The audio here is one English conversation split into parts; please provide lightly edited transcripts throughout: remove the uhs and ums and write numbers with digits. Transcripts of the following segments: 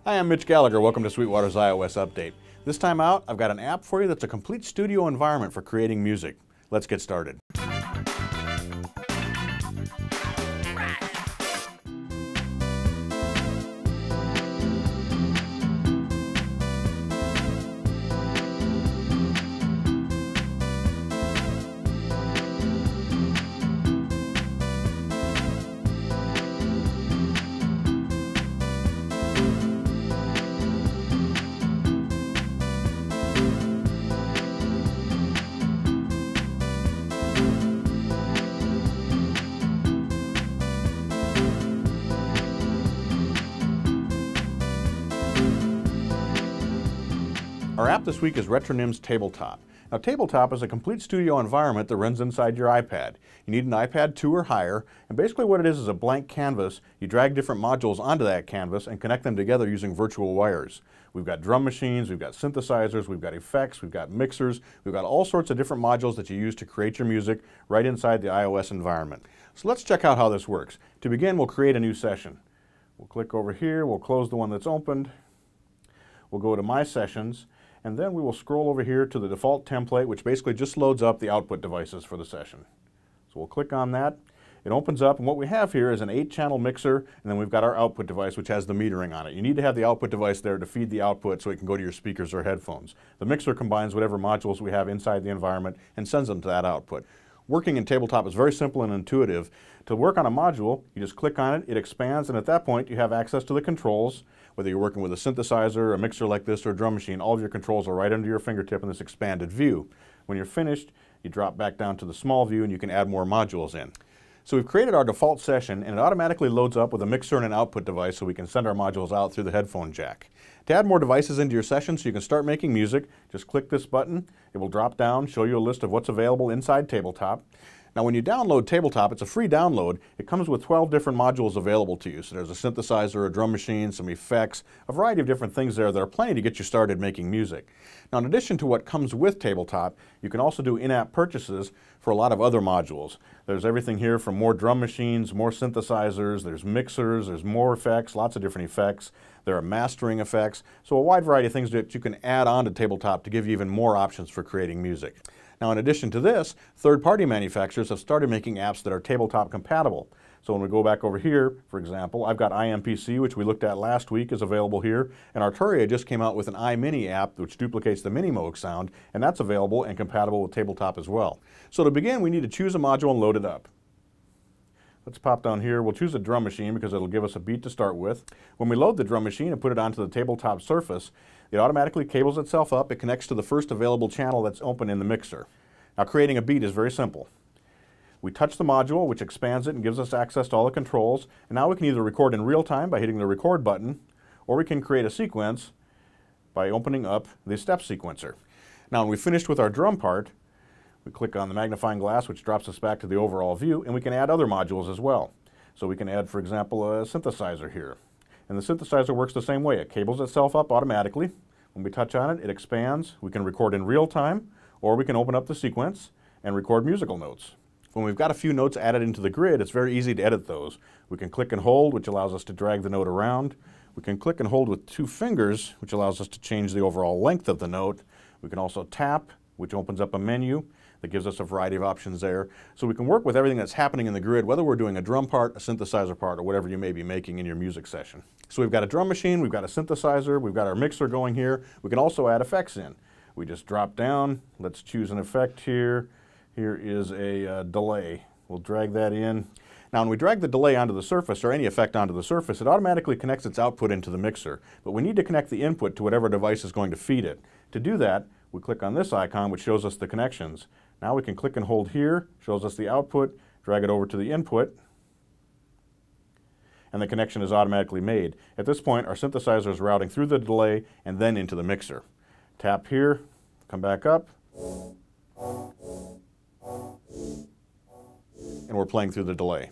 Hi, I'm Mitch Gallagher. Welcome to Sweetwater's iOS update. This time out, I've got an app for you that's a complete studio environment for creating music. Let's get started. Our app this week is Retronym's Tabletop. Now, Tabletop is a complete studio environment that runs inside your iPad. You need an iPad 2 or higher, and basically what it is a blank canvas. You drag different modules onto that canvas and connect them together using virtual wires. We've got drum machines, we've got synthesizers, we've got effects, we've got mixers, we've got all sorts of different modules that you use to create your music right inside the iOS environment. So let's check out how this works. To begin, we'll create a new session. We'll click over here, we'll close the one that's opened, we'll go to My Sessions, and then we will scroll over here to the default template, which basically just loads up the output devices for the session. So we'll click on that. It opens up, and what we have here is an 8-channel mixer, and then we've got our output device, which has the metering on it. You need to have the output device there to feed the output so it can go to your speakers or headphones. The mixer combines whatever modules we have inside the environment and sends them to that output. Working in Tabletop is very simple and intuitive. To work on a module, you just click on it, it expands, and at that point you have access to the controls. Whether you're working with a synthesizer, a mixer like this, or a drum machine, all of your controls are right under your fingertip in this expanded view. When you're finished, you drop back down to the small view and you can add more modules in. So we've created our default session, and it automatically loads up with a mixer and an output device so we can send our modules out through the headphone jack. To add more devices into your session so you can start making music, just click this button. It will drop down, show you a list of what's available inside Tabletop. Now when you download Tabletop, it's a free download. It comes with 12 different modules available to you. So there's a synthesizer, a drum machine, some effects, a variety of different things there that are plenty to get you started making music. Now in addition to what comes with Tabletop, you can also do in-app purchases for a lot of other modules. There's everything here from more drum machines, more synthesizers, there's mixers, there's more effects, lots of different effects. There are mastering effects, so a wide variety of things that you can add on to Tabletop to give you even more options for creating music. Now in addition to this, third-party manufacturers have started making apps that are Tabletop compatible. So when we go back over here, for example, I've got iMPC, which we looked at last week, is available here, and Arturia just came out with an iMini app which duplicates the Minimoog sound, and that's available and compatible with Tabletop as well. So to begin, we need to choose a module and load it up. Let's pop down here. We'll choose a drum machine because it'll give us a beat to start with. When we load the drum machine and put it onto the Tabletop surface, it automatically cables itself up. It connects to the first available channel that's open in the mixer. Now creating a beat is very simple. We touch the module, which expands it and gives us access to all the controls, and now we can either record in real time by hitting the record button, or we can create a sequence by opening up the step sequencer. Now when we finished with our drum part, we click on the magnifying glass, which drops us back to the overall view, and we can add other modules as well. So we can add, for example, a synthesizer here. And the synthesizer works the same way. It cables itself up automatically. When we touch on it, it expands. We can record in real time, or we can open up the sequence and record musical notes. When we've got a few notes added into the grid, it's very easy to edit those. We can click and hold, which allows us to drag the note around. We can click and hold with 2 fingers, which allows us to change the overall length of the note. We can also tap, which opens up a menu that gives us a variety of options there. So we can work with everything that's happening in the grid, whether we're doing a drum part, a synthesizer part, or whatever you may be making in your music session. So we've got a drum machine, we've got a synthesizer, we've got our mixer going here. We can also add effects in. We just drop down, let's choose an effect here. Here is a delay. We'll drag that in. Now when we drag the delay onto the surface, or any effect onto the surface, it automatically connects its output into the mixer. But we need to connect the input to whatever device is going to feed it. To do that, we click on this icon, which shows us the connections. Now we can click and hold here, shows us the output, drag it over to the input, and the connection is automatically made. At this point, our synthesizer is routing through the delay and then into the mixer. Tap here, come back up, and we're playing through the delay.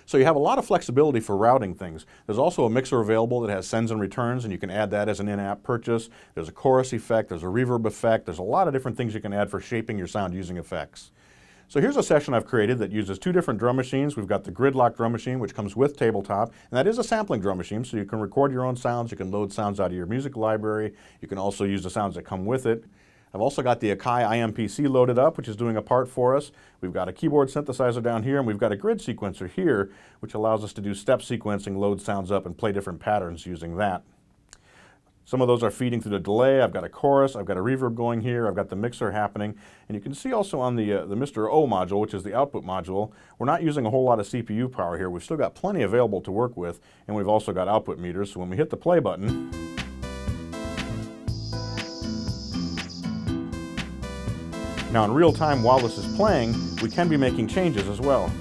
So you have a lot of flexibility for routing things. There's also a mixer available that has sends and returns, and you can add that as an in-app purchase. There's a chorus effect, there's a reverb effect, there's a lot of different things you can add for shaping your sound using effects. So here's a session I've created that uses two different drum machines. We've got the Gridlock drum machine, which comes with Tabletop, and that is a sampling drum machine, so you can record your own sounds, you can load sounds out of your music library, you can also use the sounds that come with it. I've also got the Akai IMPC loaded up, which is doing a part for us. We've got a keyboard synthesizer down here, and we've got a grid sequencer here, which allows us to do step sequencing, load sounds up, and play different patterns using that. Some of those are feeding through the delay. I've got a chorus, I've got a reverb going here, I've got the mixer happening, and you can see also on the Mr. O module, which is the output module, we're not using a whole lot of CPU power here. We've still got plenty available to work with, and we've also got output meters, so when we hit the play button, now in real time while this is playing, we can be making changes as well.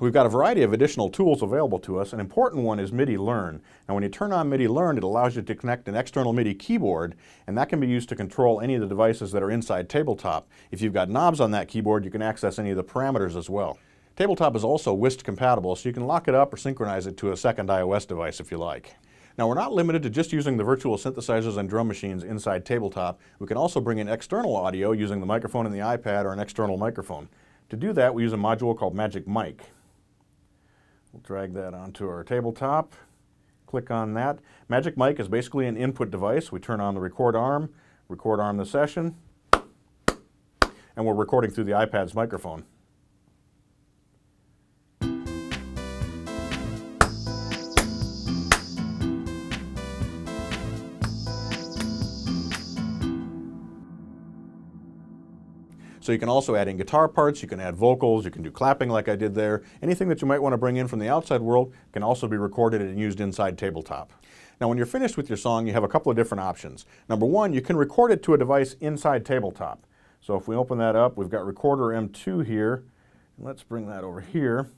We've got a variety of additional tools available to us. An important one is Midi Learn. Now when you turn on Midi Learn, it allows you to connect an external MIDI keyboard, and that can be used to control any of the devices that are inside Tabletop. If you've got knobs on that keyboard, you can access any of the parameters as well. Tabletop is also WIST compatible, so you can lock it up or synchronize it to a second iOS device if you like. Now we're not limited to just using the virtual synthesizers and drum machines inside Tabletop. We can also bring in external audio using the microphone in the iPad or an external microphone. To do that, we use a module called Magic Mic. We'll drag that onto our Tabletop, click on that. Magic Mic is basically an input device. We turn on the record arm the session, and we're recording through the iPad's microphone. So you can also add in guitar parts, you can add vocals, you can do clapping like I did there. Anything that you might want to bring in from the outside world can also be recorded and used inside Tabletop. Now when you're finished with your song, you have a couple of different options. Number one, you can record it to a device inside Tabletop. So if we open that up, we've got Recorder M2 here. Let's bring that over here.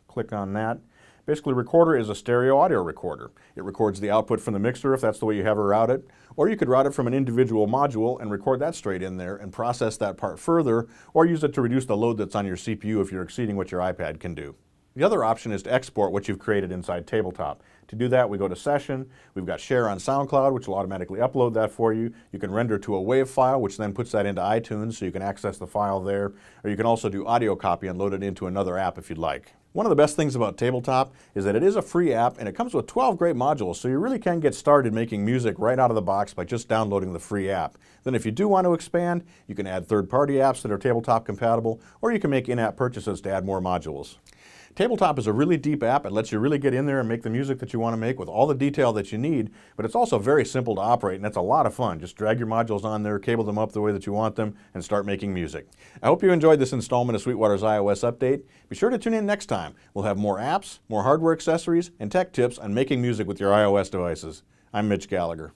Click on that. Basically, Recorder is a stereo audio recorder. It records the output from the mixer if that's the way you have it routed, or you could route it from an individual module and record that straight in there and process that part further, or use it to reduce the load that's on your CPU if you're exceeding what your iPad can do. The other option is to export what you've created inside Tabletop. To do that, we go to Session, we've got Share on SoundCloud, which will automatically upload that for you. You can render to a WAV file, which then puts that into iTunes, so you can access the file there, or you can also do audio copy and load it into another app if you'd like. One of the best things about Tabletop is that it is a free app, and it comes with 12 great modules, so you really can get started making music right out of the box by just downloading the free app. Then if you do want to expand, you can add third-party apps that are Tabletop compatible, or you can make in-app purchases to add more modules. Tabletop is a really deep app. It lets you really get in there and make the music that you want to make with all the detail that you need, but it's also very simple to operate, and it's a lot of fun. Just drag your modules on there, cable them up the way that you want them, and start making music. I hope you enjoyed this installment of Sweetwater's iOS Update. Be sure to tune in next time. We'll have more apps, more hardware accessories, and tech tips on making music with your iOS devices. I'm Mitch Gallagher.